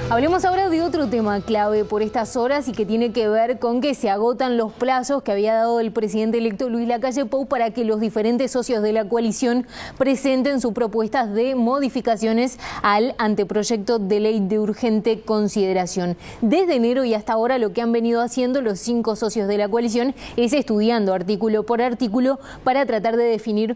Hablemos ahora de otro tema clave por estas horas y que tiene que ver con que se agotan los plazos que había dado el presidente electo Luis Lacalle Pou para que los diferentes socios de la coalición presenten sus propuestas de modificaciones al anteproyecto de ley de urgente consideración. Desde enero y hasta ahora lo que han venido haciendo los 5 socios de la coalición es estudiando artículo por artículo para tratar de definir,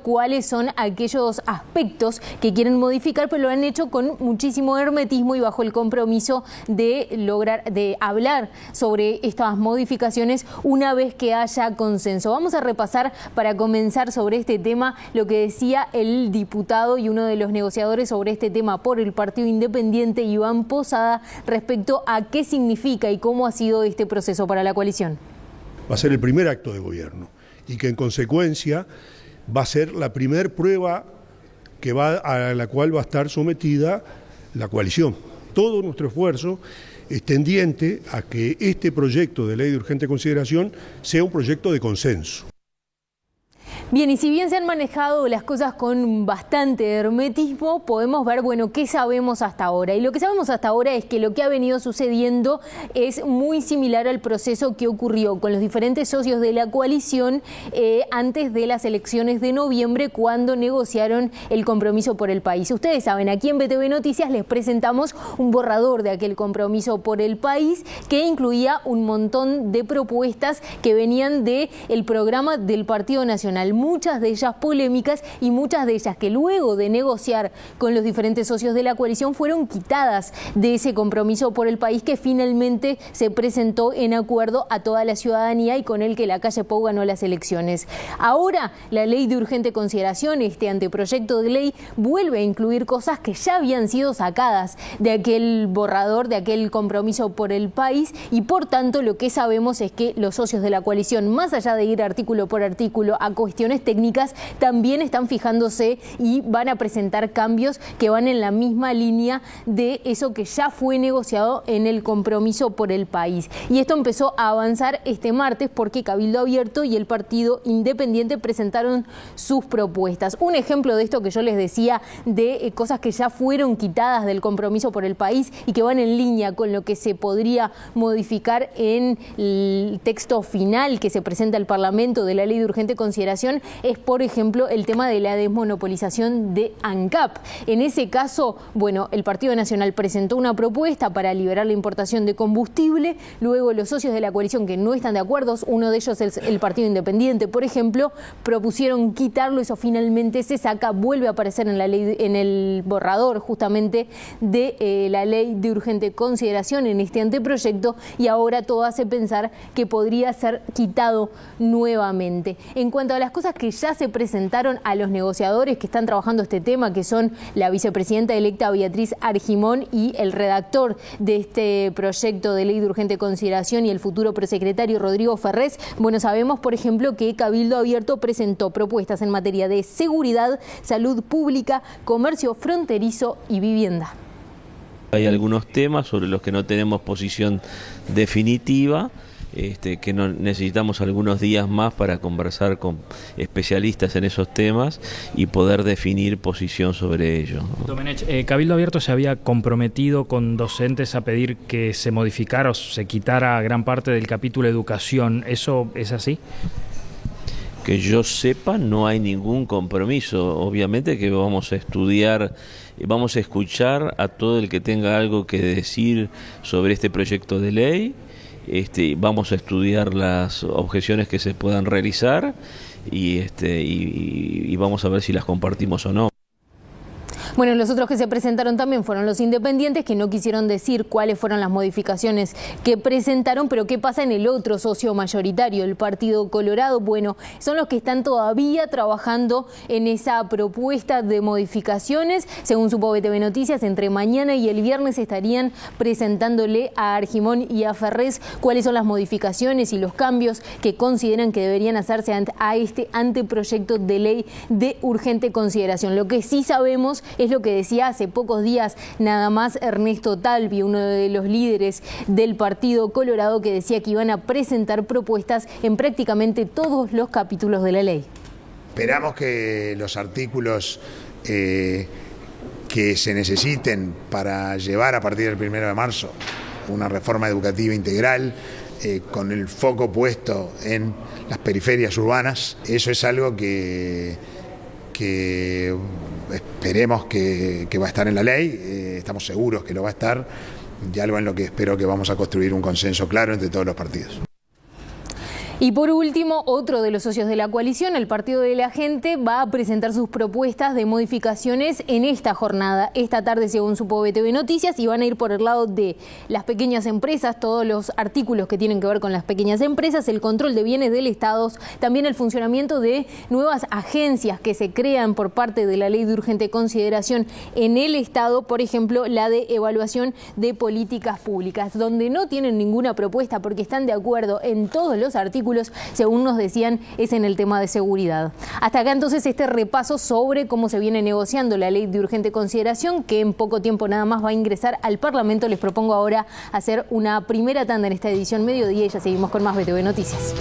cuáles son aquellos aspectos que quieren modificar, pero lo han hecho con muchísimo hermetismo y bajo el compromiso de hablar sobre estas modificaciones una vez que haya consenso. Vamos a repasar para comenzar sobre este tema lo que decía el diputado y uno de los negociadores sobre este tema por el Partido Independiente, Iván Posada, respecto a qué significa y cómo ha sido este proceso para la coalición. Va a ser el primer acto de gobierno y que en consecuencia va a ser la primer prueba a la cual va a estar sometida la coalición. Todo nuestro esfuerzo es tendiente a que este proyecto de ley de urgente consideración sea un proyecto de consenso. Bien, y si bien se han manejado las cosas con bastante hermetismo, podemos ver, qué sabemos hasta ahora. Y lo que sabemos hasta ahora es que lo que ha venido sucediendo es muy similar al proceso que ocurrió con los diferentes socios de la coalición antes de las elecciones de noviembre, cuando negociaron el compromiso por el país. Ustedes saben, aquí en BTV Noticias les presentamos un borrador de aquel compromiso por el país que incluía un montón de propuestas que venían del programa del Partido Nacional. Muchas de ellas polémicas y muchas de ellas que luego de negociar con los diferentes socios de la coalición fueron quitadas de ese compromiso por el país que finalmente se presentó en acuerdo a toda la ciudadanía y con el que Lacalle Pou ganó las elecciones. Ahora la ley de urgente consideración, este anteproyecto de ley, vuelve a incluir cosas que ya habían sido sacadas de aquel borrador, de aquel compromiso por el país, y por tanto lo que sabemos es que los socios de la coalición, más allá de ir artículo por artículo a cuestiones técnicas, también están fijándose y van a presentar cambios que van en la misma línea de eso que ya fue negociado en el compromiso por el país. Y esto empezó a avanzar este martes porque Cabildo Abierto y el Partido Independiente presentaron sus propuestas. Un ejemplo de esto que yo les decía, de cosas que ya fueron quitadas del compromiso por el país y que van en línea con lo que se podría modificar en el texto final que se presenta al Parlamento de la ley de urgente consideración, es, por ejemplo, el tema de la desmonopolización de ANCAP. En ese caso, el Partido Nacional presentó una propuesta para liberar la importación de combustible. Luego los socios de la coalición que no están de acuerdo, uno de ellos es el Partido Independiente, por ejemplo, propusieron quitarlo. Eso finalmente se saca, vuelve a aparecer en la ley, en el borrador justamente de la ley de urgente consideración en este anteproyecto, y ahora todo hace pensar que podría ser quitado nuevamente. En cuanto a las cosas que ya se presentaron a los negociadores que están trabajando este tema, que son la vicepresidenta electa Beatriz Argimón y el redactor de este proyecto de ley de urgente consideración y el futuro prosecretario Rodrigo Ferrés, sabemos, por ejemplo, que Cabildo Abierto presentó propuestas en materia de seguridad, salud pública, comercio fronterizo y vivienda. Hay algunos temas sobre los que no tenemos posición definitiva, que necesitamos algunos días más para conversar con especialistas en esos temas y poder definir posición sobre ello. Domenech, Cabildo Abierto se había comprometido con docentes a pedir que se modificara o se quitara gran parte del capítulo educación. ¿Eso es así? Que yo sepa, no hay ningún compromiso. Obviamente que vamos a estudiar, vamos a escuchar a todo el que tenga algo que decir sobre este proyecto de ley. Vamos a estudiar las objeciones que se puedan realizar y vamos a ver si las compartimos o no. Los otros que se presentaron también fueron los independientes, que no quisieron decir cuáles fueron las modificaciones que presentaron, pero qué pasa en el otro socio mayoritario, el Partido Colorado. Son los que están todavía trabajando en esa propuesta de modificaciones. Según supo BTV Noticias, entre mañana y el viernes estarían presentándole a Argimón y a Ferrés cuáles son las modificaciones y los cambios que consideran que deberían hacerse a este anteproyecto de ley de urgente consideración. Lo que sí sabemos es lo que decía hace pocos días nada más Ernesto Talvi, uno de los líderes del Partido Colorado, que decía que iban a presentar propuestas en prácticamente todos los capítulos de la ley. Esperamos que los artículos que que se necesiten para llevar a partir del 1 de marzo una reforma educativa integral con el foco puesto en las periferias urbanas. Eso es algo que esperemos que va a estar en la ley, estamos seguros que lo va a estar, y algo en lo que espero que vamos a construir un consenso claro entre todos los partidos. Y por último, otro de los socios de la coalición, el Partido de la Gente, va a presentar sus propuestas de modificaciones en esta jornada. Esta tarde, según supo BTV Noticias, y van a ir por el lado de las pequeñas empresas, todos los artículos que tienen que ver con las pequeñas empresas, el control de bienes del Estado, también el funcionamiento de nuevas agencias que se crean por parte de la Ley de Urgente Consideración en el Estado, por ejemplo, la de evaluación de políticas públicas, donde no tienen ninguna propuesta porque están de acuerdo en todos los artículos, según nos decían, es en el tema de seguridad. Hasta acá entonces este repaso sobre cómo se viene negociando la Ley de Urgente Consideración, que en poco tiempo nada más va a ingresar al Parlamento. Les propongo ahora hacer una primera tanda en esta edición mediodía y ya seguimos con más BTV Noticias.